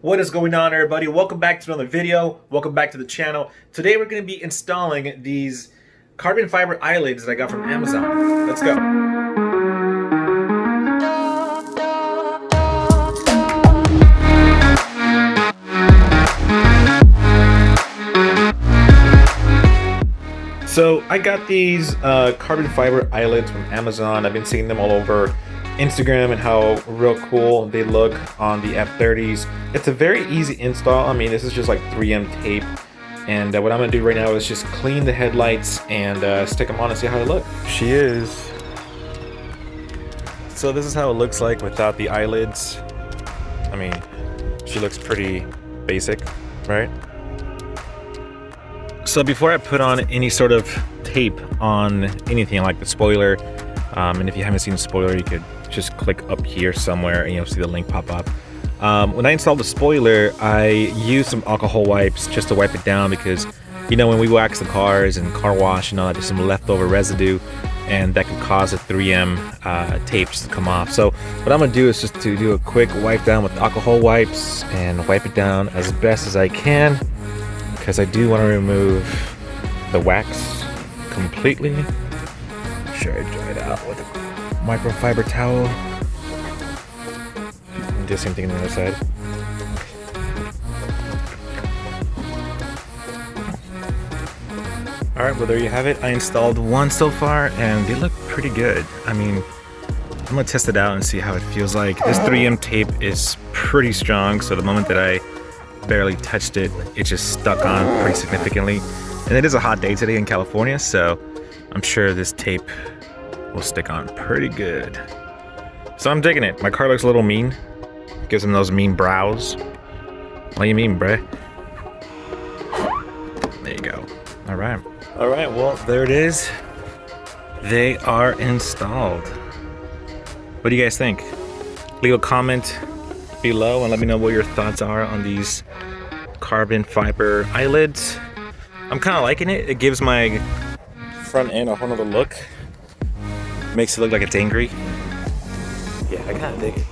What is going on, everybody? Welcome back to another video. Welcome back to the channel. Today we're going to be installing these carbon fiber eyelids that I got from Amazon. Let's go. So I got these carbon fiber eyelids from Amazon. I've been seeing them all over Instagram and how real cool they look on the F30s. It's a very easy install. I mean, this is just like 3M tape. And what I'm gonna do right now is just clean the headlights and stick them on and see how they look. She is. So this is how it looks like without the eyelids. I mean, she looks pretty basic, right? So before I put on any sort of tape on anything like the spoiler, and if you haven't seen the spoiler, you could just click up here somewhere and you'll see the link pop up. When I installed the spoiler, I used some alcohol wipes just to wipe it down because, you know, when we wax the cars and car wash and all that, there's some leftover residue and that could cause the 3M tape just to come off. So what I'm gonna do is just to do a quick wipe down with alcohol wipes and wipe it down as best as I can because I do want to remove the wax completely. Make sure I dry it out with a microfiber towel. And do the same thing on the other side. Alright, well there you have it. I installed one so far and they look pretty good. I mean, I'm gonna test it out and see how it feels like. This 3M tape is pretty strong, so the moment that I barely touched it, it just stuck on pretty significantly. And it is a hot day today in California, so I'm sure this tape will stick on pretty good. So I'm digging it. My car looks a little mean. Gives him those mean brows. What do you mean, bruh? There you go. All right. All right, well, there it is. They are installed. What do you guys think? Leave a comment below and let me know what your thoughts are on these carbon fiber eyelids. I'm kind of liking it. It gives my front end a whole nother look. Makes it look like it's angry. Yeah, I kind of dig it.